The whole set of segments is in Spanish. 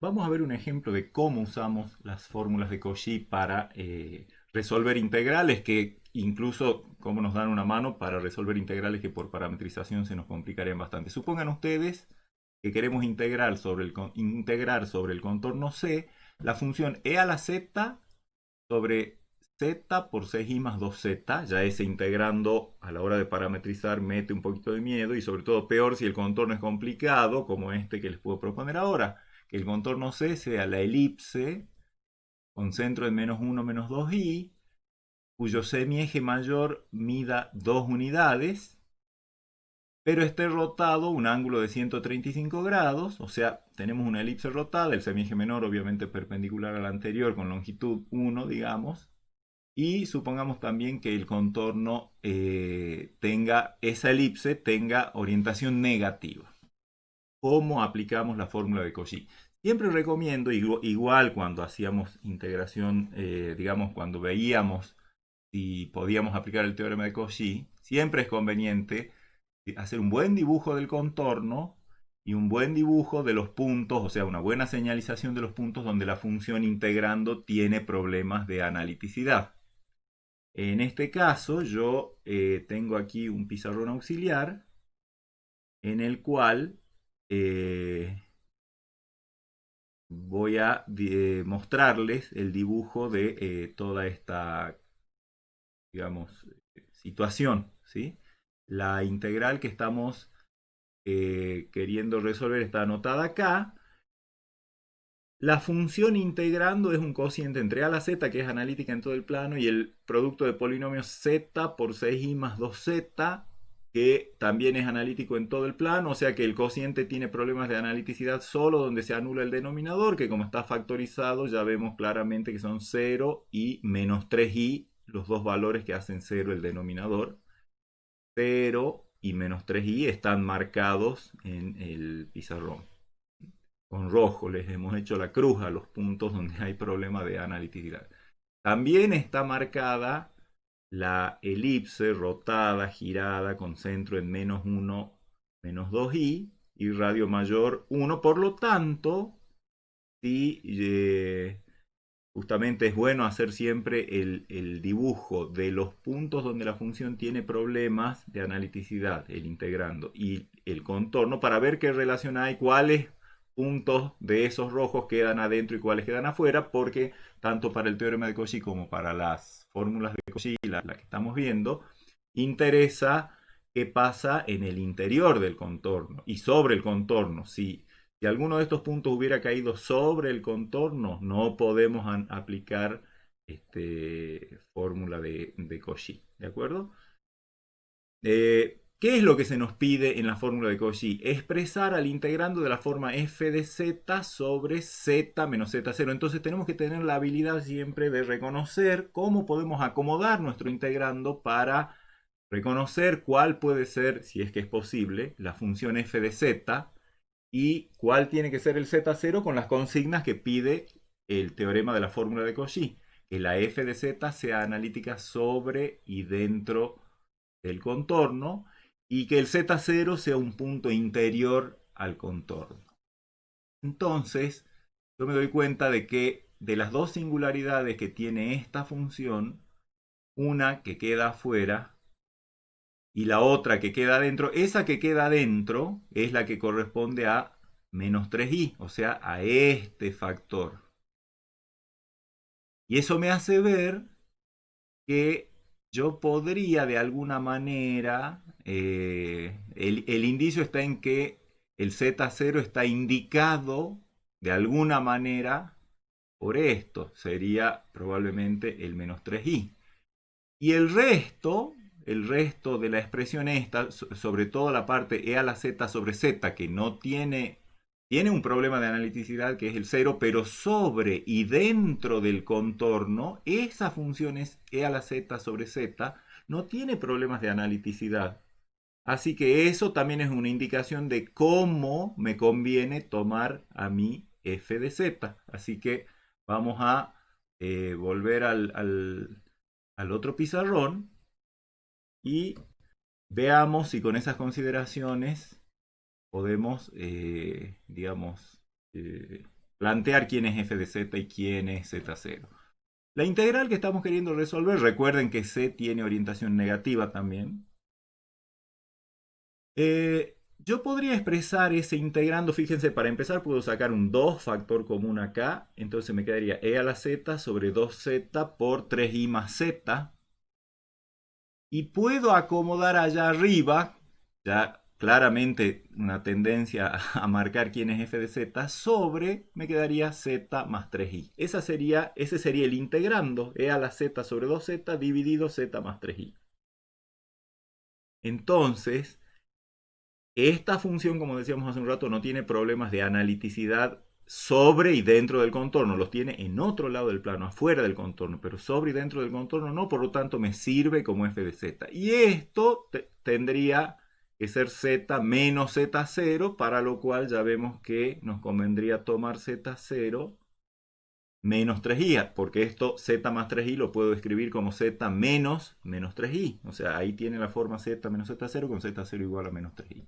Vamos a ver un ejemplo de cómo usamos las fórmulas de Cauchy para resolver integrales, que incluso cómo nos dan una mano para resolver integrales que por parametrización se nos complicarían bastante. Supongan ustedes que queremos integrar sobre el contorno C la función e a la z sobre z por 6i más 2z. Ya ese integrando a la hora de parametrizar mete un poquito de miedo, y sobre todo peor si el contorno es complicado, como este que les puedo proponer ahora. Que el contorno C sea la elipse con centro en -1, -2i, cuyo semieje mayor mida 2 unidades, pero esté rotado un ángulo de 135 grados, o sea, tenemos una elipse rotada, el semieje menor obviamente perpendicular al anterior con longitud 1, digamos, y supongamos también que el contorno esa elipse tenga orientación negativa. ¿Cómo aplicamos la fórmula de Cauchy? Siempre recomiendo, igual cuando hacíamos integración, digamos, cuando veíamos si podíamos aplicar el teorema de Cauchy, siempre es conveniente hacer un buen dibujo del contorno y un buen dibujo de los puntos, o sea, una buena señalización de los puntos donde la función integrando tiene problemas de analiticidad. En este caso, yo tengo aquí un pizarrón auxiliar en el cual voy a mostrarles el dibujo de toda esta, digamos, situación, ¿sí? La integral que estamos queriendo resolver está anotada acá. La función integrando es un cociente entre a a la z, que es analítica en todo el plano, y el producto de polinomios z por 6i más 2z, que también es analítico en todo el plano, o sea que el cociente tiene problemas de analiticidad solo donde se anula el denominador, que como está factorizado ya vemos claramente que son 0 y menos 3i, los dos valores que hacen 0 el denominador. 0 y menos 3i están marcados en el pizarrón. Con rojo les hemos hecho la cruz a los puntos donde hay problema de analiticidad. También está marcada la elipse rotada, girada, con centro en -1, -2i y radio mayor 1. Por lo tanto, si justamente es bueno hacer siempre el dibujo de los puntos donde la función tiene problemas de analiticidad, el integrando, y el contorno, para ver qué relación hay, cuáles puntos de esos rojos quedan adentro y cuáles quedan afuera, porque tanto para el teorema de Cauchy como para las fórmulas de Cauchy, la que estamos viendo, interesa qué pasa en el interior del contorno y sobre el contorno. Si alguno de estos puntos hubiera caído sobre el contorno, no podemos aplicar fórmula de Cauchy. ¿De acuerdo? ¿Qué es lo que se nos pide en la fórmula de Cauchy? Expresar al integrando de la forma f de z sobre z menos z0. Entonces tenemos que tener la habilidad siempre de reconocer cómo podemos acomodar nuestro integrando para reconocer cuál puede ser, si es que es posible, la función f de z y cuál tiene que ser el z0 con las consignas que pide el teorema de la fórmula de Cauchy. Que la f de z sea analítica sobre y dentro del contorno y que el z0 sea un punto interior al contorno. Entonces, yo me doy cuenta de que de las dos singularidades que tiene esta función, una que queda afuera y la otra que queda adentro, esa que queda adentro es la que corresponde a menos 3i, o sea, a este factor. Y eso me hace ver que yo podría de alguna manera, el indicio está en que el z0 está indicado de alguna manera por esto, sería probablemente el menos 3i. Y el resto de la expresión esta, sobre todo la parte e a la z sobre z, que no tiene un problema de analiticidad que es el cero, pero sobre y dentro del contorno, esa función es e a la z sobre z, no tiene problemas de analiticidad. Así que eso también es una indicación de cómo me conviene tomar a mi f de z. Así que vamos a volver al otro pizarrón y veamos si con esas consideraciones podemos, digamos, plantear quién es f de z y quién es z0. La integral que estamos queriendo resolver, recuerden que c tiene orientación negativa también. Yo podría expresar ese integrando, fíjense, para empezar puedo sacar un 2 factor común acá, entonces me quedaría e a la z sobre 2z por 3i más z. Y puedo acomodar allá arriba, ya claramente una tendencia a marcar quién es f de z, sobre, me quedaría z más 3i. Ese sería el integrando, e a la z sobre 2z dividido z más 3i. Entonces, esta función, como decíamos hace un rato, no tiene problemas de analiticidad sobre y dentro del contorno. Los tiene en otro lado del plano, afuera del contorno, pero sobre y dentro del contorno no, por lo tanto me sirve como f de z. Y esto tendría que ser z menos z0, para lo cual ya vemos que nos convendría tomar z0 menos 3i, porque esto z más 3i lo puedo escribir como z menos 3i. O sea, ahí tiene la forma z menos z0 con z0 igual a menos 3i.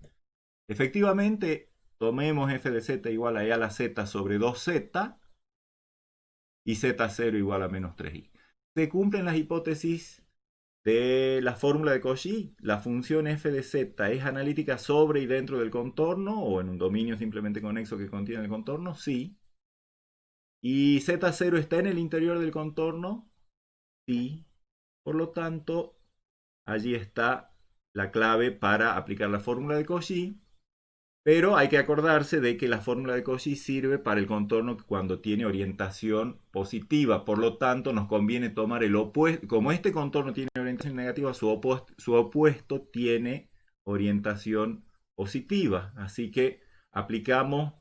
Efectivamente, tomemos f de z igual a e a la z sobre 2z y z0 igual a menos 3i. Se cumplen las hipótesis de la fórmula de Cauchy. La función f de z es analítica sobre y dentro del contorno, o en un dominio simplemente conexo que contiene el contorno, sí. Y z0 está en el interior del contorno, sí. Por lo tanto, allí está la clave para aplicar la fórmula de Cauchy. Pero hay que acordarse de que la fórmula de Cauchy sirve para el contorno cuando tiene orientación positiva. Por lo tanto, nos conviene tomar el opuesto. Como este contorno tiene orientación negativa, su opuesto tiene orientación positiva. Así que aplicamos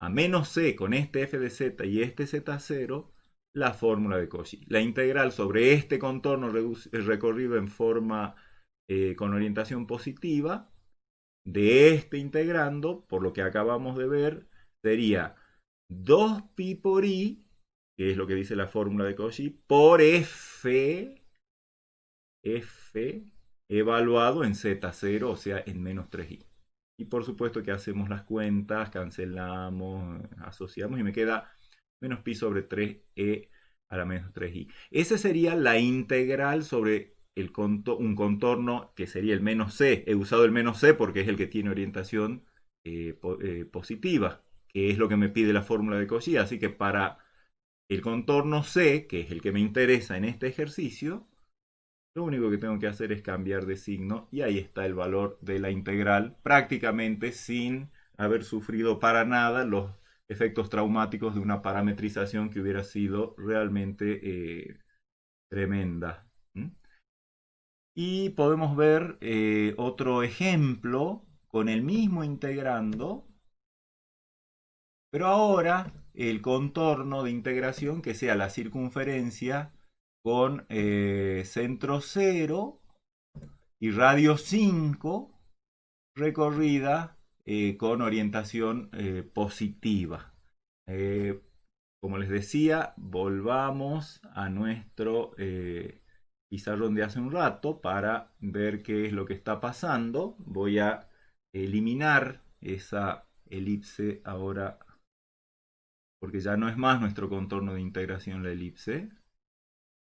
a menos c con este f de z y este z0 la fórmula de Cauchy. La integral sobre este contorno recorrido en forma con orientación positiva de este integrando, por lo que acabamos de ver, sería 2pi por i, que es lo que dice la fórmula de Cauchy, por f evaluado en z0, o sea, en menos 3i. Y por supuesto que hacemos las cuentas, cancelamos, asociamos y me queda menos pi sobre 3e a la menos 3i. Esa sería la integral sobre un contorno que sería el menos c. He usado el menos c porque es el que tiene orientación positiva, que es lo que me pide la fórmula de Cauchy. Así que para el contorno c, que es el que me interesa en este ejercicio, lo único que tengo que hacer es cambiar de signo y ahí está el valor de la integral, prácticamente sin haber sufrido para nada los efectos traumáticos de una parametrización que hubiera sido realmente tremenda. Y podemos ver otro ejemplo con el mismo integrando, pero ahora el contorno de integración que sea la circunferencia con centro 0 y radio 5 recorrida con orientación positiva. Como les decía, volvamos a nuestro pizarrón de hace un rato para ver qué es lo que está pasando. Voy a eliminar esa elipse ahora, porque ya no es más nuestro contorno de integración la elipse.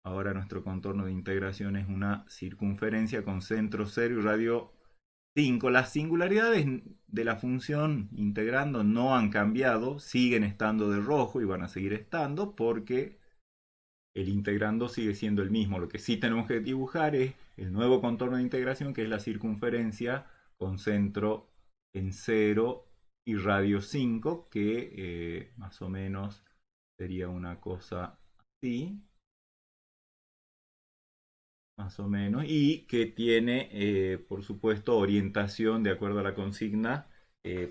Ahora nuestro contorno de integración es una circunferencia con centro 0 y radio 5. Las singularidades de la función integrando no han cambiado, siguen estando de rojo y van a seguir estando porque el integrando sigue siendo el mismo. Lo que sí tenemos que dibujar es el nuevo contorno de integración, que es la circunferencia con centro en 0 y radio 5, que más o menos sería una cosa así. Más o menos, y que tiene, por supuesto, orientación de acuerdo a la consigna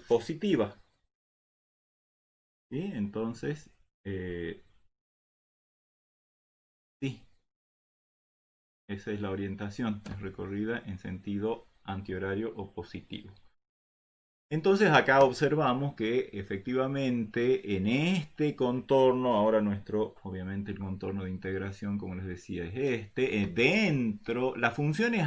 positiva. ¿Sí? Entonces, sí, esa es la orientación, es recorrida en sentido antihorario o positivo. Entonces acá observamos que efectivamente en este contorno, ahora nuestro, obviamente el contorno de integración, como les decía, es este, dentro, la función es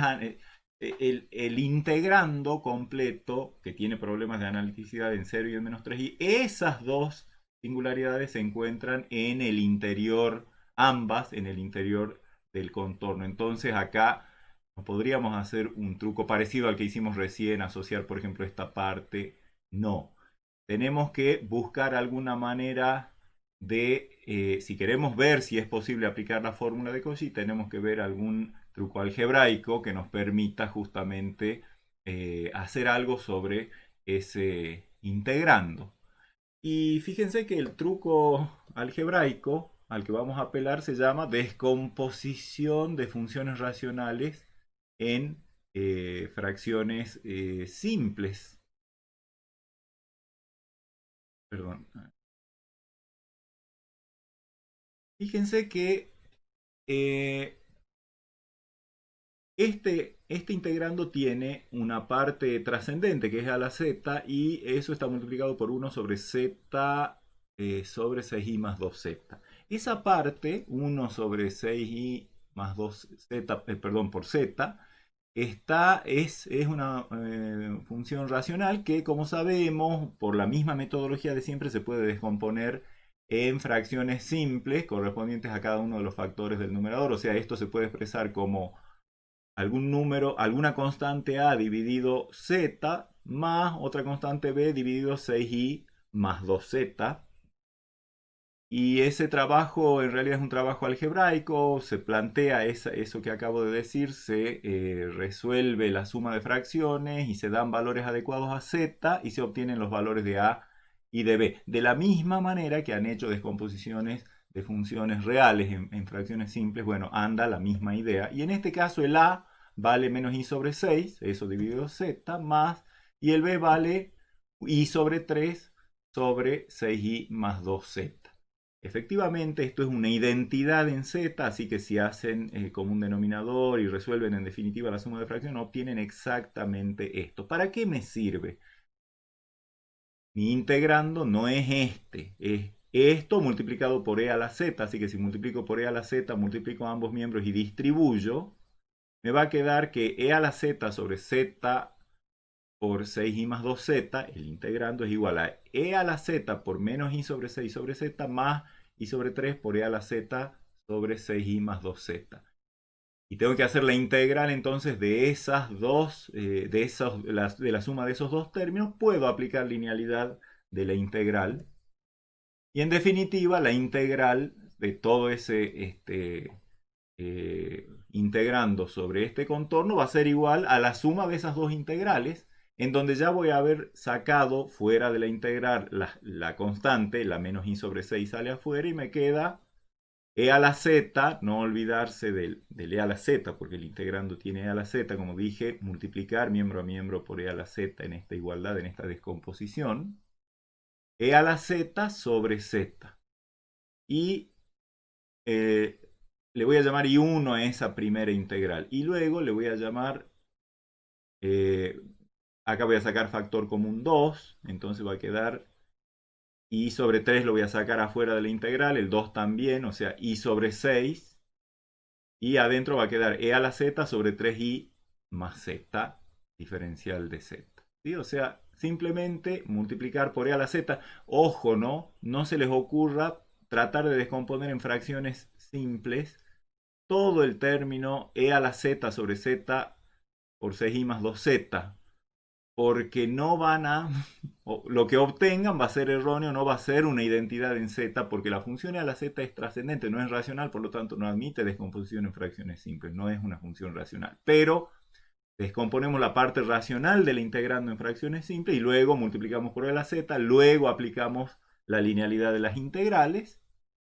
el integrando completo, que tiene problemas de analiticidad en 0 y en menos 3i, esas dos singularidades se encuentran en el interior, ambas en el interior del contorno. Entonces acá podríamos hacer un truco parecido al que hicimos recién, asociar por ejemplo esta parte. No, tenemos que buscar alguna manera de, si queremos ver si es posible aplicar la fórmula de Cauchy, tenemos que ver algún truco algebraico que nos permita justamente hacer algo sobre ese integrando. Y fíjense que el truco algebraico al que vamos a apelar se llama descomposición de funciones racionales en fracciones simples. Perdón. Fíjense que eh, este integrando tiene una parte trascendente que es a la z y eso está multiplicado por 1 sobre z sobre 6i más 2z. Esa parte, 1 sobre 6i más 2z, perdón, por z, es una función racional que, como sabemos, por la misma metodología de siempre, se puede descomponer en fracciones simples correspondientes a cada uno de los factores del numerador. O sea, esto se puede expresar como algún número, alguna constante a dividido z más otra constante b dividido 6i más 2z. Y ese trabajo en realidad es un trabajo algebraico, se plantea eso que acabo de decir, se resuelve la suma de fracciones y se dan valores adecuados a z y se obtienen los valores de a y de b. De la misma manera que han hecho descomposiciones de funciones reales en fracciones simples, bueno, anda la misma idea. Y en este caso el a vale menos i sobre 6, eso dividido z, más, y el b vale i sobre 3 sobre 6i más 2z. Efectivamente, esto es una identidad en Z, así que si hacen como un denominador y resuelven en definitiva la suma de fracciones, obtienen exactamente esto. ¿Para qué me sirve? Mi integrando no es es esto multiplicado por e a la z, así que si multiplico por e a la z, multiplico ambos miembros y distribuyo, me va a quedar que e a la z sobre z por 6i más 2z, el integrando es igual a e a la z por menos i sobre 6 sobre z más i sobre 3 por e a la z sobre 6i más 2z. Y tengo que hacer la integral entonces de esas dos, de la suma de esos dos términos. Puedo aplicar linealidad de la integral. Y en definitiva, la integral de todo ese integrando sobre este contorno va a ser igual a la suma de esas dos integrales, en donde ya voy a haber sacado fuera de la integral la constante, la menos i sobre 6 sale afuera y me queda e a la z, no olvidarse del e a la z, porque el integrando tiene e a la z, como dije, multiplicar miembro a miembro por e a la z en esta igualdad, en esta descomposición, e a la z sobre z. Y le voy a llamar i1 a esa primera integral. Y luego le voy a llamar, acá voy a sacar factor común 2, entonces va a quedar i sobre 3 lo voy a sacar afuera de la integral, el 2 también, o sea, i sobre 6. Y adentro va a quedar e a la z sobre 3i más z diferencial de z. ¿Sí? O sea, simplemente multiplicar por e a la z. Ojo, ¿no? No se les ocurra tratar de descomponer en fracciones simples todo el término e a la z sobre z por 6i más 2z, porque no van a, lo que obtengan va a ser erróneo, no va a ser una identidad en z, porque la función e a la z es trascendente, no es racional, por lo tanto no admite descomposición en fracciones simples, no es una función racional. Pero descomponemos la parte racional de la integrando en fracciones simples y luego multiplicamos por e a la z, luego aplicamos la linealidad de las integrales,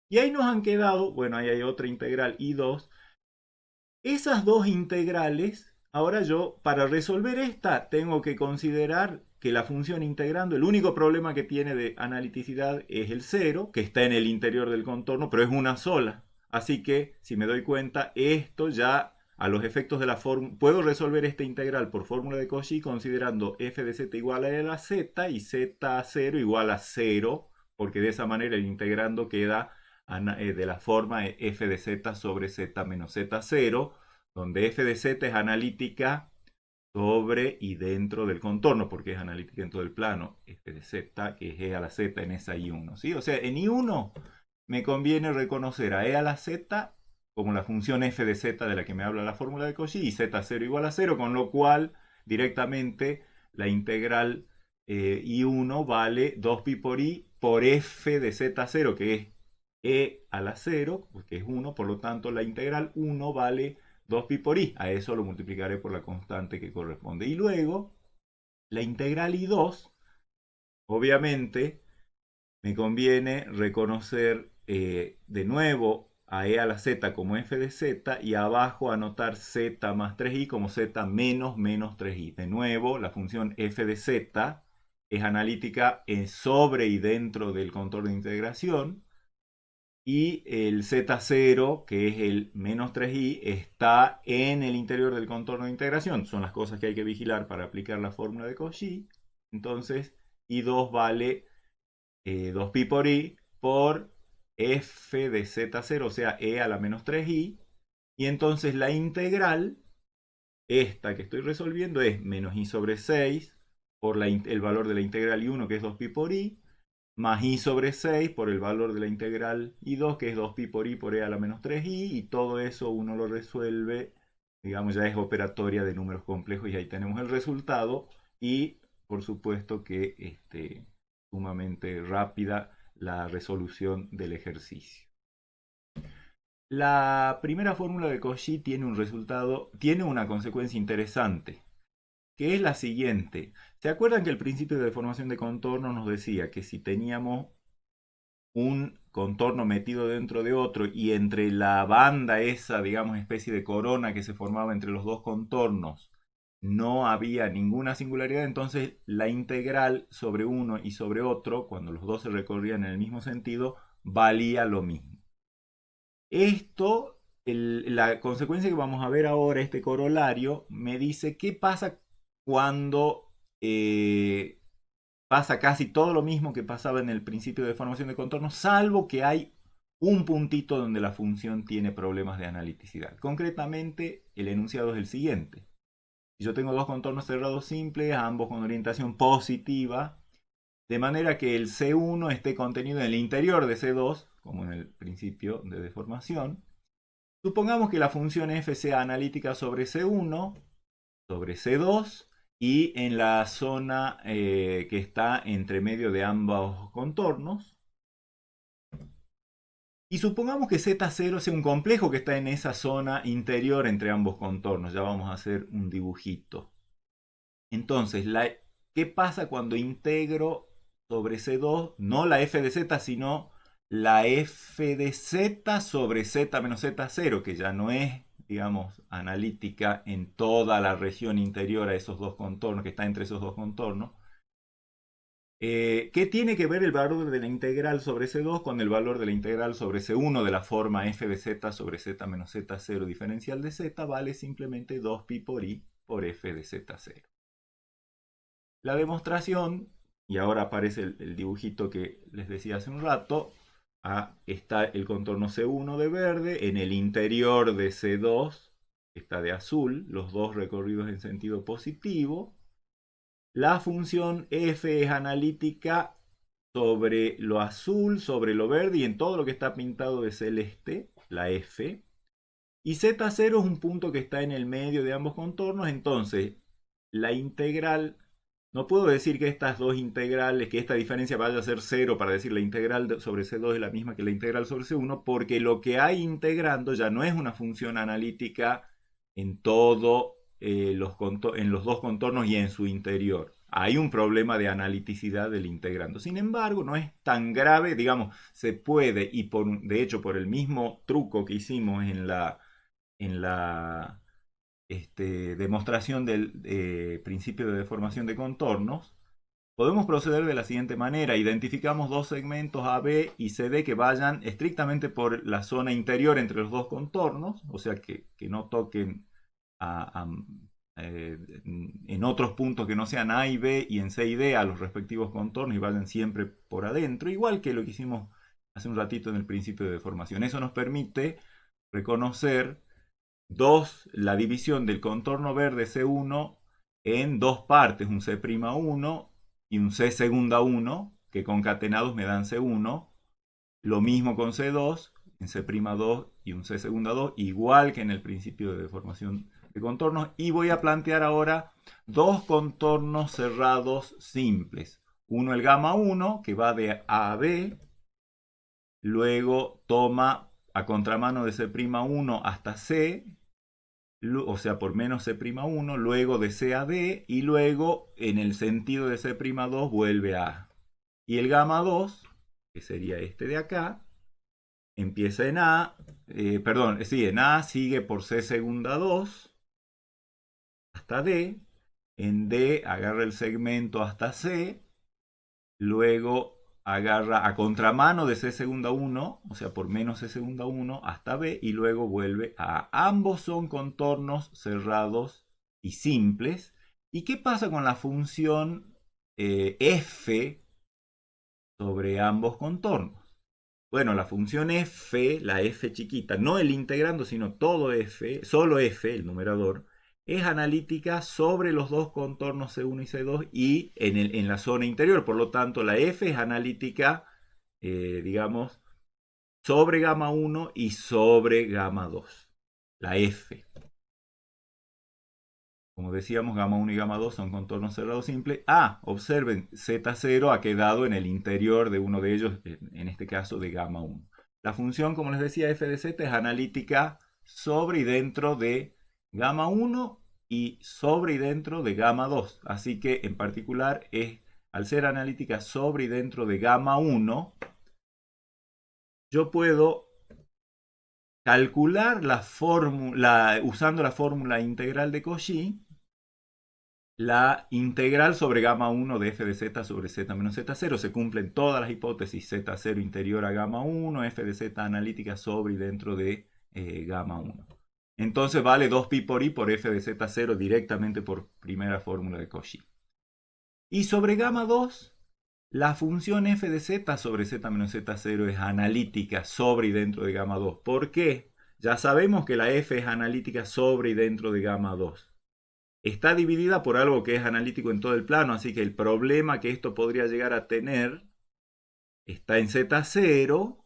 y ahí nos han quedado, bueno, ahí hay otra integral i2. Esas dos integrales, ahora yo para resolver esta tengo que considerar que la función integrando, el único problema que tiene de analiticidad es el 0, que está en el interior del contorno, pero es una sola. Así que si me doy cuenta, esto ya a los efectos de la fórmula, puedo resolver esta integral por fórmula de Cauchy considerando f de z igual a la z y z a 0 igual a 0, porque de esa manera el integrando queda de la forma f de z sobre z menos z0, donde f de z es analítica sobre y dentro del contorno, porque es analítica en todo el plano, f de z, que es e a la z en esa I1, ¿sí? O sea, en I1 me conviene reconocer a e a la z como la función f de z de la que me habla la fórmula de Cauchy, y z0 igual a 0, con lo cual directamente la integral I1 vale 2pi por I por f de z0, que es e a la 0, que es 1, por lo tanto la integral 1 vale 2pi por I. A eso lo multiplicaré por la constante que corresponde. Y luego, la integral I2, obviamente, me conviene reconocer de nuevo a e a la z como f de z y abajo anotar z más 3i como z menos menos 3i. De nuevo, la función f de z es analítica en sobre y dentro del contorno de integración. Y el z0, que es el menos 3i, está en el interior del contorno de integración. Son las cosas que hay que vigilar para aplicar la fórmula de Cauchy. Entonces, I2 vale 2pi por i por f de z0, o sea, e a la menos 3i. Y entonces la integral, esta que estoy resolviendo, es menos i sobre 6 por el valor de la integral I1, que es 2pi por i, más i sobre 6 por el valor de la integral I2, que es 2pi por i por e a la menos 3i, y todo eso uno lo resuelve, digamos, ya es operatoria de números complejos, y ahí tenemos el resultado, y por supuesto que sumamente rápida la resolución del ejercicio. La primera fórmula de Cauchy tiene una consecuencia interesante, que es la siguiente. ¿Se acuerdan que el principio de deformación de contorno nos decía que si teníamos un contorno metido dentro de otro y entre la banda esa, digamos, especie de corona que se formaba entre los dos contornos, no había ninguna singularidad, entonces la integral sobre uno y sobre otro, cuando los dos se recorrían en el mismo sentido, valía lo mismo. Esto, la consecuencia que vamos a ver ahora, este corolario, me dice qué pasa cuando pasa casi todo lo mismo que pasaba en el principio de formación de contornos, salvo que hay un puntito donde la función tiene problemas de analiticidad. Concretamente, el enunciado es el siguiente. Si yo tengo dos contornos cerrados simples, ambos con orientación positiva, de manera que el C1 esté contenido en el interior de C2, como en el principio de deformación, supongamos que la función f sea analítica sobre C1, sobre C2, y en la zona que está entre medio de ambos contornos. Y supongamos que Z0 sea un complejo que está en esa zona interior entre ambos contornos. Ya vamos a hacer un dibujito. Entonces, ¿qué pasa cuando integro sobre C2? No la f de z, sino la f de z sobre z menos z0, que ya no es, digamos, analítica en toda la región interior a esos dos contornos, que está entre esos dos contornos. ¿Qué tiene que ver el valor de la integral sobre C2 con el valor de la integral sobre C1 de la forma f de z sobre z menos z0 diferencial de z? Vale simplemente 2pi por i por f de z0. La demostración, y ahora aparece el dibujito que les decía hace un rato, está el contorno C1 de verde, en el interior de C2 está de azul, los dos recorridos en sentido positivo. La función f es analítica sobre lo azul, sobre lo verde y en todo lo que está pintado de celeste, la f. Y z0 es un punto que está en el medio de ambos contornos, entonces la integral, no puedo decir que estas dos integrales, que esta diferencia vaya a ser 0 para decir la integral sobre C2 es la misma que la integral sobre C1, porque lo que hay integrando ya no es una función analítica en en los dos contornos y en su interior. Hay un problema de analiticidad del integrando. Sin embargo, no es tan grave, digamos, se puede, y de hecho por el mismo truco que hicimos en la demostración del principio de deformación de contornos, podemos proceder de la siguiente manera. Identificamos dos segmentos AB y CD que vayan estrictamente por la zona interior entre los dos contornos, o sea que no toquen en otros puntos que no sean A y B y en C y D a los respectivos contornos y vayan siempre por adentro, igual que lo que hicimos hace un ratito en el principio de deformación. Eso nos permite reconocer la división del contorno verde C1 en dos partes, un C'1 y un C segunda 1, que concatenados me dan C1. Lo mismo con C2, en C'2 y un C segunda 2, igual que en el principio de deformación de contornos. Y voy a plantear ahora dos contornos cerrados simples. Uno el gamma 1, que va de A a B, luego toma a contramano de C'1 hasta C, o sea, por menos C'1, luego de C a D, y luego en el sentido de C'2 vuelve a A. Y el gamma 2, que sería este de acá, empieza en A, perdón, sí, en A, sigue por C segunda 2 hasta D, en D agarra el segmento hasta C, luego agarra a contramano de C segunda 1, o sea, por menos C segunda 1 hasta B, y luego vuelve a A. Ambos son contornos cerrados y simples. ¿Y qué pasa con la función f sobre ambos contornos? Bueno, la función f, la f chiquita, no el integrando, sino todo f, solo f, el numerador, es analítica sobre los dos contornos C1 y C2 y en la zona interior. Por lo tanto, la f es analítica, digamos, sobre gamma 1 y sobre gamma 2. La f. Como decíamos, gamma 1 y gamma 2 son contornos cerrados simples. Observen, Z0 ha quedado en el interior de uno de ellos, en este caso de gamma 1. La función, como les decía, f de z es analítica sobre y dentro de gamma 1 y sobre y dentro de gamma 2. Así que en particular al ser analítica sobre y dentro de gamma 1, yo puedo calcular la fórmula, usando la fórmula integral de Cauchy, la integral sobre gamma 1 de f de z sobre z menos z0. Se cumplen todas las hipótesis: z0 interior a gamma 1, f de z analítica sobre y dentro de gamma 1. Entonces vale 2pi por i por f de z0 directamente por primera fórmula de Cauchy. Y sobre gamma 2, la función f de z sobre z menos z0 es analítica sobre y dentro de gamma 2. ¿Por qué? Ya sabemos que la f es analítica sobre y dentro de gamma 2. Está dividida por algo que es analítico en todo el plano, así que el problema que esto podría llegar a tener está en Z0,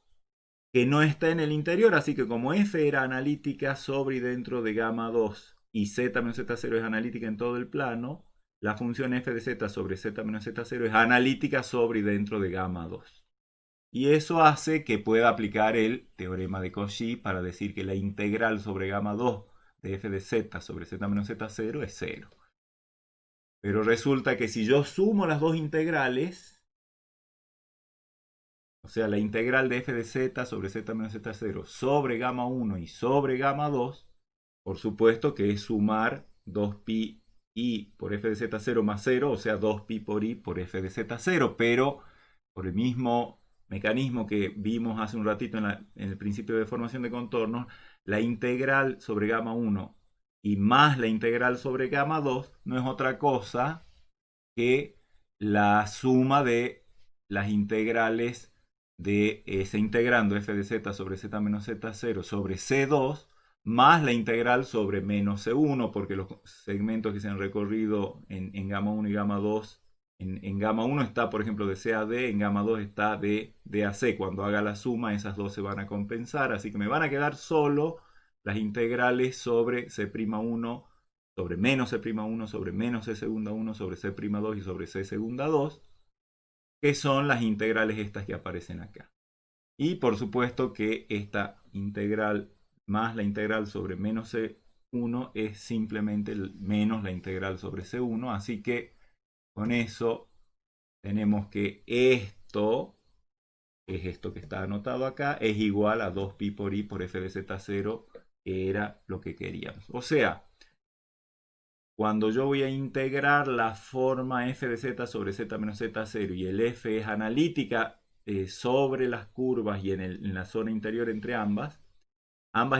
que no está en el interior, así que como f era analítica sobre y dentro de gamma 2 y z menos z0 es analítica en todo el plano, la función f de z sobre z menos z0 es analítica sobre y dentro de gamma 2. Y eso hace que pueda aplicar el teorema de Cauchy para decir que la integral sobre gamma 2 de f de z sobre z menos z0 es 0. Pero resulta que si yo sumo las dos integrales, o sea, la integral de f de z sobre z menos z0 sobre gamma 1 y sobre gamma 2, por supuesto que es sumar 2pi i por f de z0 más 0, o sea, 2pi por i por f de z0, pero por el mismo mecanismo que vimos hace un ratito en el principio de formación de contornos, la integral sobre gamma 1 y más la integral sobre gamma 2 no es otra cosa que la suma de las integrales de ese integrando f de z sobre z menos z0 sobre c2 más la integral sobre menos c1, porque los segmentos que se han recorrido en gamma 1 y gamma 2, en gamma 1 está, por ejemplo, de C a D, en gamma 2 está de D a C. Cuando haga la suma, esas dos se van a compensar, así que me van a quedar solo las integrales sobre C'1 sobre menos C'1 sobre menos C segunda 1 sobre C'2 y sobre C segunda 2, que son las integrales estas que aparecen acá. Y por supuesto que esta integral más la integral sobre menos C1 es simplemente menos la integral sobre C1, así que con eso tenemos que esto, que es esto que está anotado acá, es igual a 2pi por i por f de z0, que era lo que queríamos. O sea, cuando yo voy a integrar la forma f de z sobre z menos z0 y el f es analítica sobre las curvas y en la zona interior entre ambas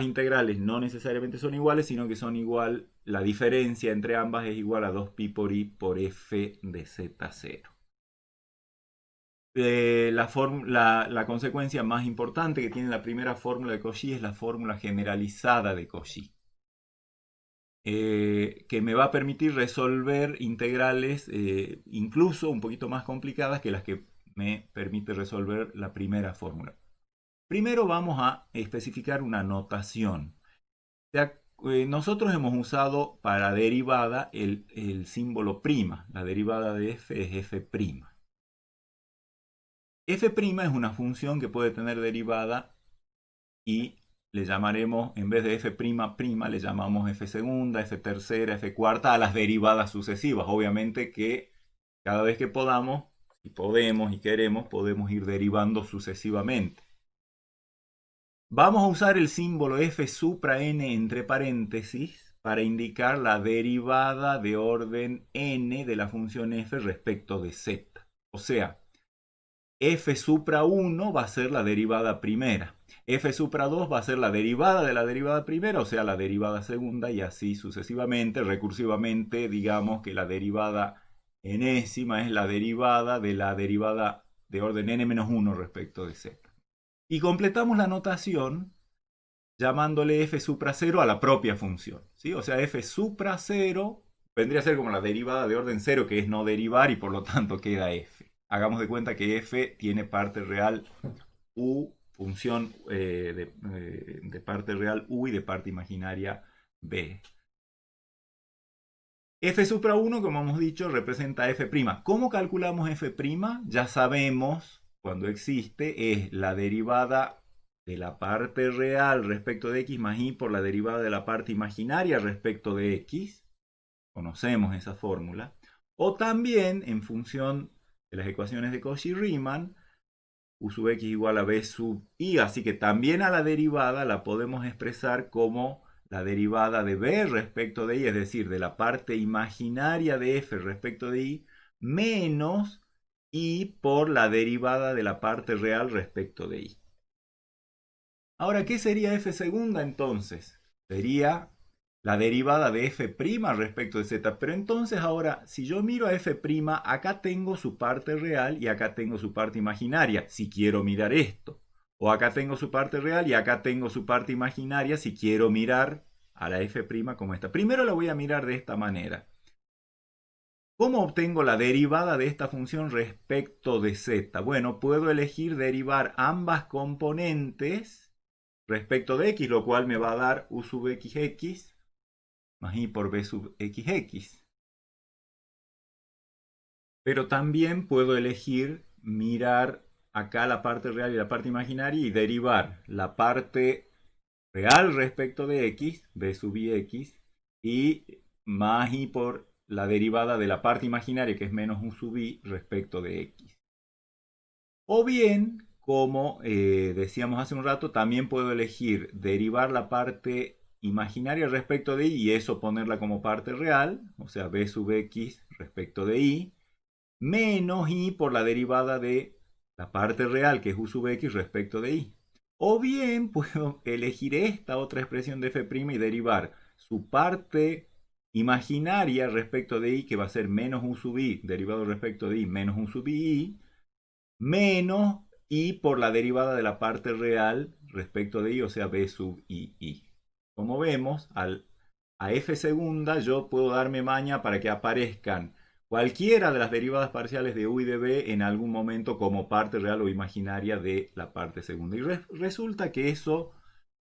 integrales no necesariamente son iguales, sino que son igual, la diferencia entre ambas es igual a 2pi por i por f de z0. La consecuencia más importante que tiene la primera fórmula de Cauchy es la fórmula generalizada de Cauchy. que me va a permitir resolver integrales incluso un poquito más complicadas que las que me permite resolver la primera fórmula. Primero vamos a especificar una notación. Nosotros hemos usado para derivada el símbolo prima. La derivada de f es f'. F' es una función que puede tener derivada y le llamaremos, en vez de f', le llamamos f segunda, f tercera, f cuarta a las derivadas sucesivas. Obviamente que cada vez que podamos, si podemos y queremos, podemos ir derivando sucesivamente. Vamos a usar el símbolo f supra n entre paréntesis para indicar la derivada de orden n de la función f respecto de z. O sea, f supra 1 va a ser la derivada primera. F supra 2 va a ser la derivada de la derivada primera, o sea, la derivada segunda, y así sucesivamente, recursivamente, digamos que la derivada enésima es la derivada de orden n-1 respecto de z. Y completamos la notación llamándole f supra 0 a la propia función, ¿sí? O sea, f supra 0 vendría a ser como la derivada de orden 0, que es no derivar, y por lo tanto queda f. Hagamos de cuenta que f tiene parte real u, función de parte real u y de parte imaginaria b. F supra 1, como hemos dicho, representa f'. ¿Cómo calculamos f'? Ya sabemos, cuando existe, es la derivada de la parte real respecto de x más y por la derivada de la parte imaginaria respecto de x. Conocemos esa fórmula. O también, en función de las ecuaciones de Cauchy-Riemann, u sub x igual a b sub i. Así que también a la derivada la podemos expresar como la derivada de b respecto de i, es decir, de la parte imaginaria de f respecto de i, menos i por la derivada de la parte real respecto de i. Ahora, ¿qué sería f segunda entonces? Sería la derivada de f' respecto de z. Pero entonces ahora, si yo miro a f', acá tengo su parte real y acá tengo su parte imaginaria, si quiero mirar esto. O acá tengo su parte real y acá tengo su parte imaginaria, si quiero mirar a la f' como esta. Primero la voy a mirar de esta manera. ¿Cómo obtengo la derivada de esta función respecto de z? Bueno, puedo elegir derivar ambas componentes respecto de x, lo cual me va a dar u sub xx más i por b sub xx. Pero también puedo elegir mirar acá la parte real y la parte imaginaria y derivar la parte real respecto de x, b sub ix, y más i por la derivada de la parte imaginaria, que es menos u sub i, respecto de x. O bien, como decíamos hace un rato, también puedo elegir derivar la parte imaginaria respecto de i y eso ponerla como parte real, o sea, b sub x respecto de i, menos i por la derivada de la parte real, que es u sub x respecto de i. O bien puedo elegir esta otra expresión de f' y derivar su parte imaginaria respecto de i, que va a ser menos u sub i derivado respecto de i menos u sub i, menos i por la derivada de la parte real respecto de i, o sea, b sub i. Como vemos, a f segunda yo puedo darme maña para que aparezcan cualquiera de las derivadas parciales de u y de b en algún momento como parte real o imaginaria de la parte segunda. Y resulta que eso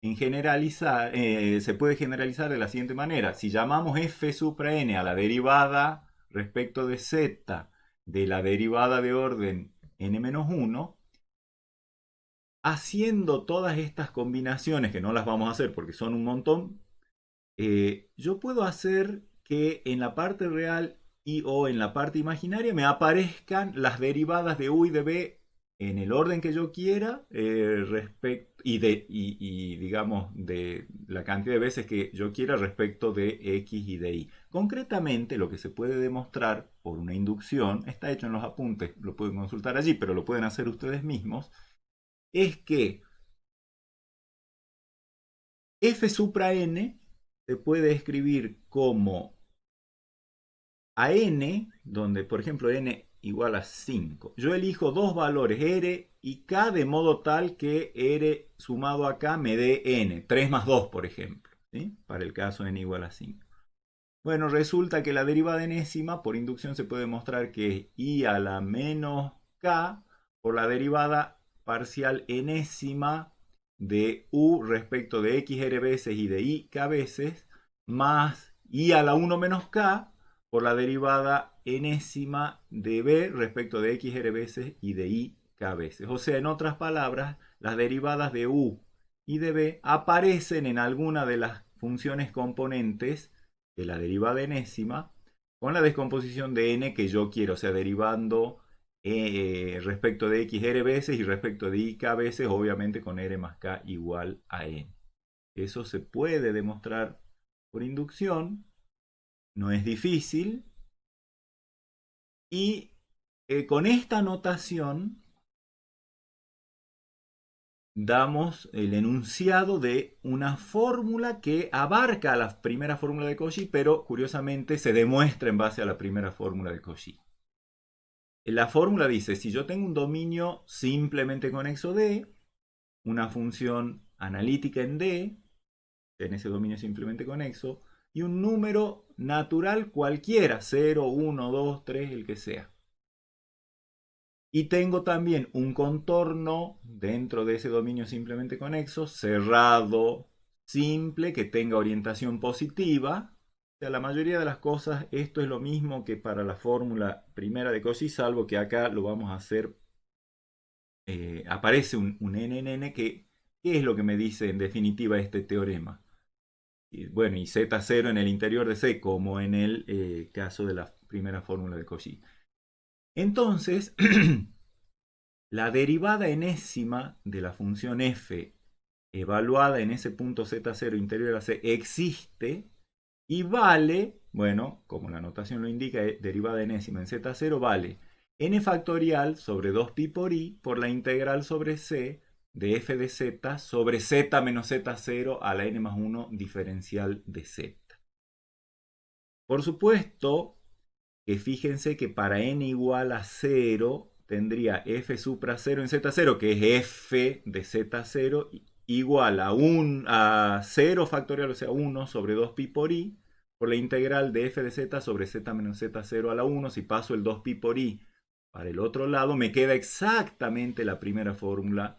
se puede generalizar de la siguiente manera. Si llamamos f supra n a la derivada respecto de z de la derivada de orden n-1, haciendo todas estas combinaciones, que no las vamos a hacer porque son un montón, yo puedo hacer que en la parte real y o en la parte imaginaria me aparezcan las derivadas de u y de b en el orden que yo quiera y digamos de la cantidad de veces que yo quiera respecto de x y de y. Concretamente, lo que se puede demostrar por una inducción, está hecho en los apuntes, lo pueden consultar allí, pero lo pueden hacer ustedes mismos, es que f supra n se puede escribir como a n, donde por ejemplo n igual a 5. Yo elijo dos valores, r y k, de modo tal que r sumado a k me dé n, 3 más 2 por ejemplo, ¿sí? Para el caso n igual a 5. Bueno, resulta que la derivada enésima por inducción se puede demostrar que es i a la menos k por la derivada parcial enésima de u respecto de xr veces y de i k veces más i a la 1 menos k por la derivada enésima de b respecto de xr veces y de i k veces. O sea, en otras palabras, las derivadas de u y de b aparecen en alguna de las funciones componentes de la derivada enésima con la descomposición de n que yo quiero, o sea, derivando respecto de x r veces y respecto de i k veces, obviamente con r más k igual a n. Eso se puede demostrar por inducción, no es difícil, y con esta notación damos el enunciado de una fórmula que abarca la primera fórmula de Cauchy, pero curiosamente se demuestra en base a la primera fórmula de Cauchy. La fórmula dice, si yo tengo un dominio simplemente conexo D, una función analítica en D, en ese dominio simplemente conexo, y un número natural cualquiera, 0, 1, 2, 3, el que sea. Y tengo también un contorno dentro de ese dominio simplemente conexo, cerrado, simple, que tenga orientación positiva. O sea, la mayoría de las cosas, esto es lo mismo que para la fórmula primera de Cauchy, salvo que acá lo vamos a hacer, aparece un NNN que, ¿qué es lo que me dice en definitiva este teorema? Y, bueno, y Z0 en el interior de C, como en el caso de la primera fórmula de Cauchy. Entonces, la derivada enésima de la función f evaluada en ese punto z0 interior a c existe y vale, bueno, como la notación lo indica, derivada enésima en z0 vale n factorial sobre 2pi por i por la integral sobre c de f de z sobre z menos z0 a la n más 1 diferencial de z. Por supuesto que fíjense que para n igual a 0 tendría f supra 0 en z0, que es f de z0, igual a 0 factorial, o sea, 1 sobre 2pi por i, por la integral de f de z sobre z menos z0 a la 1. Si paso el 2pi por i para el otro lado, me queda exactamente la primera fórmula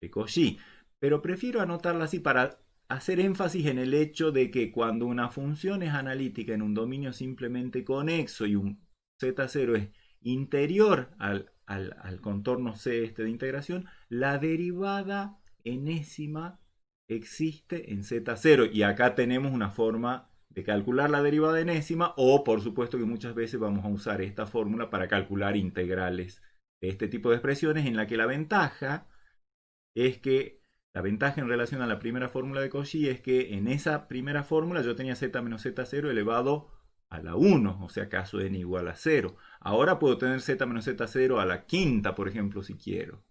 de Cauchy. Pero prefiero anotarla así para hacer énfasis en el hecho de que cuando una función es analítica en un dominio simplemente conexo y un z0 es interior al contorno C este de integración, la derivada enésima existe en z0. Y acá tenemos una forma de calcular la derivada enésima, o por supuesto que muchas veces vamos a usar esta fórmula para calcular integrales de este tipo de expresiones, en la que la ventaja es que la ventaja en relación a la primera fórmula de Cauchy es que en esa primera fórmula yo tenía z menos z0 elevado a la 1, o sea, caso n igual a 0. Ahora puedo tener z menos z0 a la quinta, por ejemplo, si quiero.